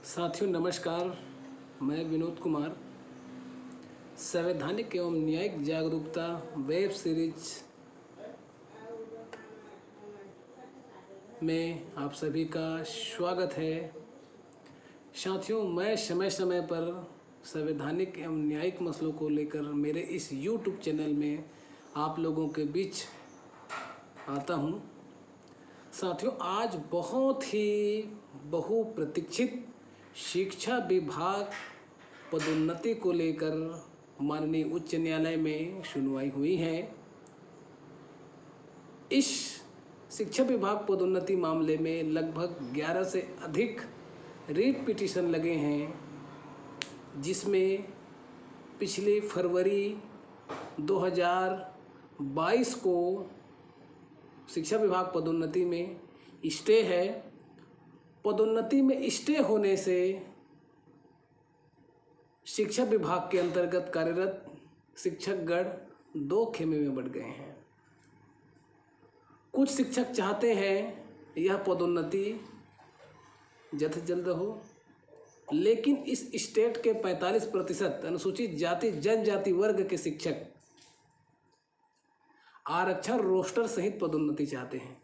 साथियों नमस्कार। मैं विनोद कुमार संवैधानिक एवं न्यायिक जागरूकता वेब सीरीज में आप सभी का स्वागत है। साथियों मैं समय समय पर संवैधानिक एवं न्यायिक मसलों को लेकर मेरे इस YouTube चैनल में आप लोगों के बीच आता हूं। साथियों आज बहुत ही बहुप्रतीक्षित शिक्षा विभाग पदोन्नति को लेकर माननीय उच्च न्यायालय में सुनवाई हुई है। इस शिक्षा विभाग पदोन्नति मामले में लगभग 11 से अधिक रीट पिटीशन लगे हैं, जिसमें पिछले फरवरी 2022 को शिक्षा विभाग पदोन्नति में स्टे है। पदोन्नति में स्टे होने से शिक्षा विभाग के अंतर्गत कार्यरत शिक्षकगण 2 खेमे में बढ़ गए हैं। कुछ शिक्षक चाहते हैं यह पदोन्नति जल्द से जल्द हो, लेकिन इस स्टेट के 45% अनुसूचित जाति जनजाति वर्ग के शिक्षक आरक्षण रोस्टर सहित पदोन्नति चाहते हैं।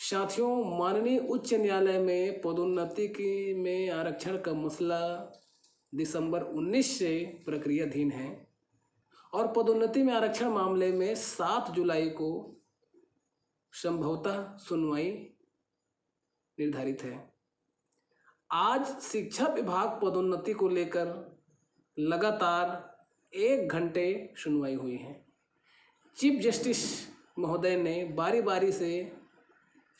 साथियों माननीय उच्च न्यायालय में पदोन्नति में आरक्षण का मसला दिसंबर 19 से प्रक्रियाधीन है और पदोन्नति में आरक्षण मामले में 7 जुलाई को संभवतः सुनवाई निर्धारित है। आज शिक्षा विभाग पदोन्नति को लेकर लगातार 1 घंटे सुनवाई हुई है। चीफ जस्टिस महोदय ने बारी बारी से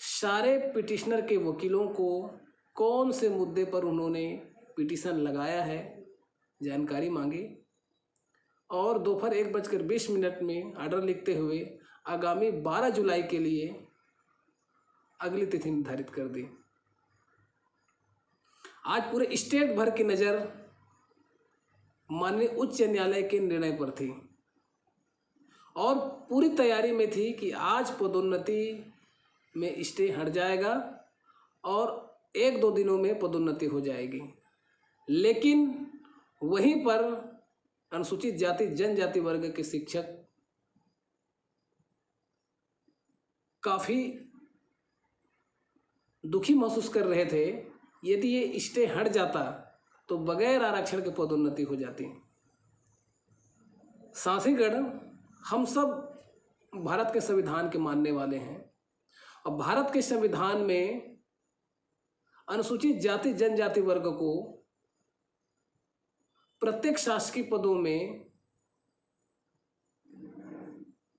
सारे पिटिशनर के वकीलों को कौन से मुद्दे पर उन्होंने पिटीशन लगाया है जानकारी मांगी और दोपहर 1:20 में ऑर्डर लिखते हुए आगामी 12 जुलाई के लिए अगली तिथि निर्धारित कर दी। आज पूरे स्टेट भर की नज़र माननीय उच्च न्यायालय के निर्णय पर थी और पूरी तैयारी में थी कि आज पदोन्नति में स्टे हट जाएगा और 1-2 दिनों में पदोन्नति हो जाएगी। लेकिन वहीं पर अनुसूचित जाति जनजाति वर्ग के शिक्षक काफ़ी दुखी महसूस कर रहे थे। यदि ये स्टे हट जाता तो बगैर आरक्षण के पदोन्नति हो जाती। साथीगण हम सब भारत के संविधान के मानने वाले हैं और भारत के संविधान में अनुसूचित जाति जनजाति वर्ग को प्रत्येक शासकीय पदों में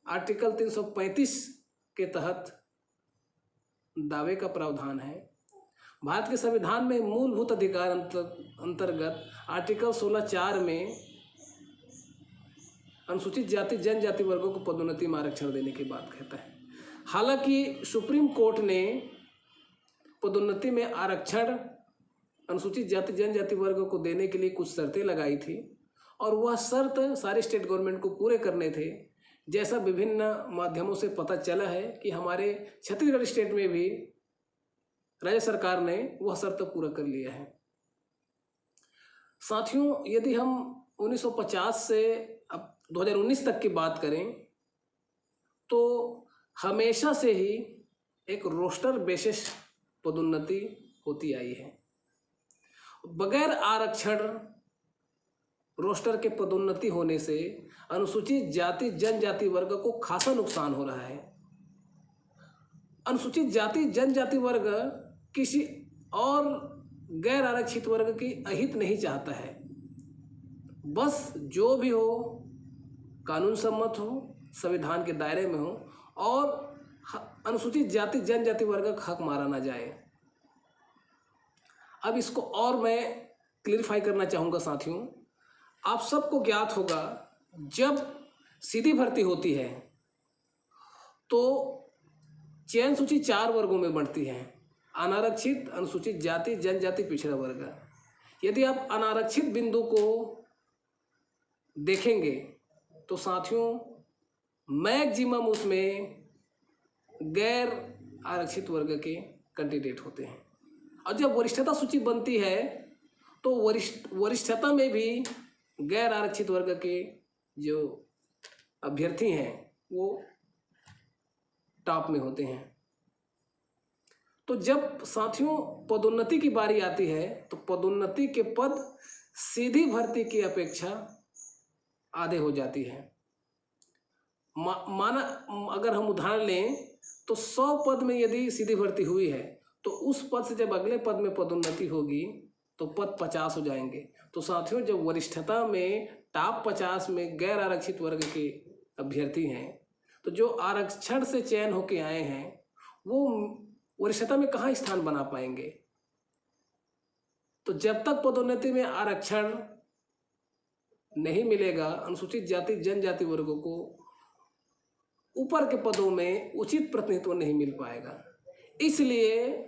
आर्टिकल 335 के तहत दावे का प्रावधान है। भारत के संविधान में मूलभूत अधिकार अंतर्गत आर्टिकल 16(4) में अनुसूचित जाति जनजाति वर्गों को पदोन्नति में आरक्षण देने की बात कहता है। हालांकि सुप्रीम कोर्ट ने पदोन्नति में आरक्षण अनुसूचित जाति जनजाति वर्ग को देने के लिए कुछ शर्तें लगाई थी और वह शर्त सारे स्टेट गवर्नमेंट को पूरे करने थे। जैसा विभिन्न माध्यमों से पता चला है कि हमारे छत्तीसगढ़ स्टेट में भी राज्य सरकार ने वह शर्त पूरा कर लिया है। साथियों यदि हम 1950 से अब 2019 तक की बात करें तो हमेशा से ही एक रोस्टर बेसिस पदोन्नति होती आई है। बगैर आरक्षण रोस्टर के पदोन्नति होने से अनुसूचित जाति जनजाति वर्ग को खासा नुकसान हो रहा है। अनुसूचित जाति जनजाति वर्ग किसी और गैर आरक्षित वर्ग की अहित नहीं चाहता है। बस जो भी हो कानून सम्मत हो, संविधान के दायरे में हो और अनुसूचित जाति जनजाति वर्ग का हक मारा ना जाए। अब इसको और मैं क्लियरिफाई करना चाहूँगा। साथियों आप सबको ज्ञात होगा जब सीधी भर्ती होती है तो चयन सूची 4 वर्गों में बढ़ती है: अनारक्षित, अनुसूचित जाति, जनजाति, पिछड़ा वर्ग। यदि आप अनारक्षित बिंदु को देखेंगे तो साथियों मैक्सिमम उसमें गैर आरक्षित वर्ग के कैंडिडेट होते हैं और जब वरिष्ठता सूची बनती है तो वरिष्ठता में भी गैर आरक्षित वर्ग के जो अभ्यर्थी हैं वो टॉप में होते हैं। तो जब साथियों पदोन्नति की बारी आती है तो पदोन्नति के पद सीधी भर्ती की अपेक्षा आधे हो जाती है। माना अगर हम उदाहरण लें तो 100 पद में यदि सीधी भर्ती हुई है तो उस पद से जब अगले पद में पदोन्नति होगी तो पद 50 हो जाएंगे। तो साथियों जब वरिष्ठता में टॉप 50 में गैर आरक्षित वर्ग के अभ्यर्थी हैं तो जो आरक्षण से चयन होके आए हैं वो वरिष्ठता में कहाँ स्थान बना पाएंगे। तो जब तक पदोन्नति में आरक्षण नहीं मिलेगा अनुसूचित जाति जनजाति वर्गों को ऊपर के पदों में उचित प्रतिनिधित्व नहीं मिल पाएगा। इसलिए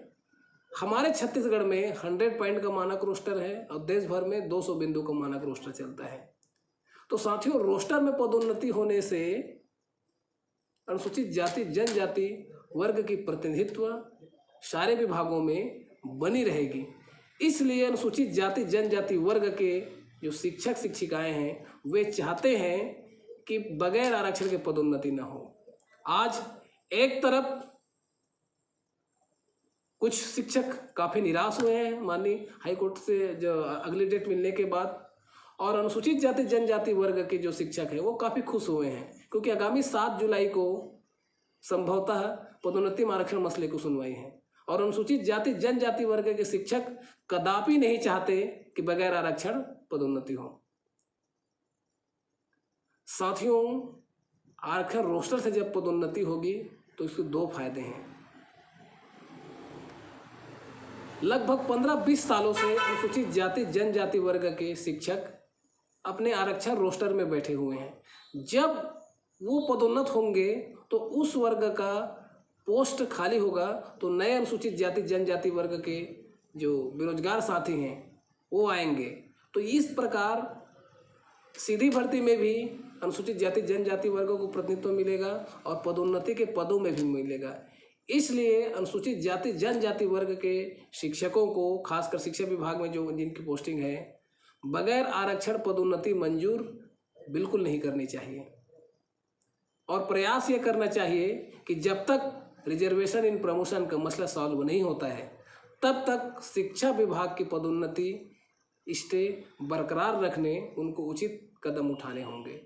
हमारे छत्तीसगढ़ में 100 पॉइंट का मानक रोस्टर है और देश भर में 200 बिंदु का मानक रोस्टर चलता है। तो साथियों रोस्टर में पदोन्नति होने से अनुसूचित जाति जनजाति वर्ग की प्रतिनिधित्व सारे विभागों में बनी रहेगी। इसलिए अनुसूचित जाति जनजाति वर्ग के जो शिक्षक शिक्षिकाएं हैं वे चाहते हैं कि बगैर आरक्षण के पदोन्नति न हो। आज एक तरफ कुछ शिक्षक काफ़ी निराश हुए हैं माननीय हाईकोर्ट से जो अगली डेट मिलने के बाद, और अनुसूचित जाति जनजाति वर्ग के जो शिक्षक हैं वो काफ़ी खुश हुए हैं क्योंकि आगामी 7 जुलाई को संभवतः पदोन्नति में आरक्षण मसले को सुनवाई है। और अनुसूचित जाति जनजाति वर्ग के शिक्षक कदापि नहीं चाहते कि बगैर आरक्षण पदोन्नति हो। साथियों आरक्षण रोस्टर से जब पदोन्नति होगी तो इसके 2 फायदे हैं। लगभग 15-20 सालों से अनुसूचित जाति जनजाति वर्ग के शिक्षक अपने आरक्षण रोस्टर में बैठे हुए हैं। जब वो पदोन्नत होंगे तो उस वर्ग का पोस्ट खाली होगा तो नए अनुसूचित जाति जनजाति वर्ग के जो बेरोजगार साथी हैं वो आएंगे। तो इस प्रकार सीधी भर्ती में भी अनुसूचित जाति जनजाति वर्गों को प्रतिनिधित्व मिलेगा और पदोन्नति के पदों में भी मिलेगा। इसलिए अनुसूचित जाति जनजाति वर्ग के शिक्षकों को खासकर शिक्षा विभाग में जो जिनकी पोस्टिंग है बगैर आरक्षण पदोन्नति मंजूर बिल्कुल नहीं करनी चाहिए। और प्रयास ये करना चाहिए कि जब तक रिजर्वेशन इन प्रमोशन का मसला सॉल्व नहीं होता है तब तक शिक्षा विभाग की पदोन्नति स्टे बरकरार रखने उनको उचित कदम उठाने होंगे।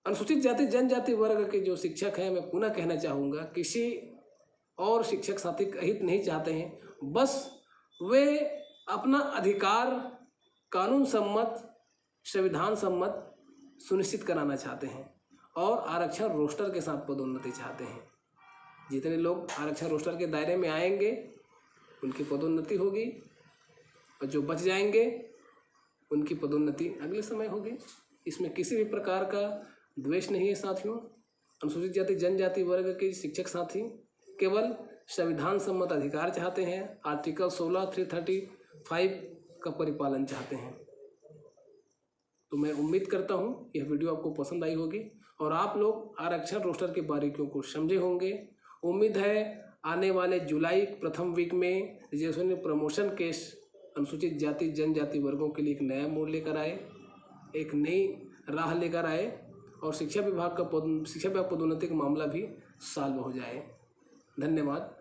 अनुसूचित जाति जनजाति वर्ग के जो शिक्षक हैं मैं पुनः कहना चाहूँगा किसी और शिक्षक साथी हित नहीं चाहते हैं, बस वे अपना अधिकार कानून सम्मत संविधान सम्मत सुनिश्चित कराना चाहते हैं और आरक्षण रोस्टर के साथ पदोन्नति चाहते हैं। जितने लोग आरक्षण रोस्टर के दायरे में आएंगे उनकी पदोन्नति होगी और जो बच जाएंगे उनकी पदोन्नति अगले समय होगी। इसमें किसी भी प्रकार का द्वेष नहीं है साथियों। अनुसूचित जाति जनजाति वर्ग के शिक्षक साथी केवल संविधान सम्मत अधिकार चाहते हैं, आर्टिकल 16 335 का परिपालन चाहते हैं। तो मैं उम्मीद करता हूँ यह वीडियो आपको पसंद आई होगी और आप लोग आरक्षण रोस्टर की बारीकियों को समझे होंगे। उम्मीद है आने वाले जुलाई प्रथम वीक में रिजर्वेशन प्रमोशन केस अनुसूचित जाति जनजाति वर्गों के लिए एक नया मोड़ लेकर आए, एक नई राह लेकर आए और शिक्षा विभाग पदोन्नति का मामला भी सॉल्व हो जाए। धन्यवाद।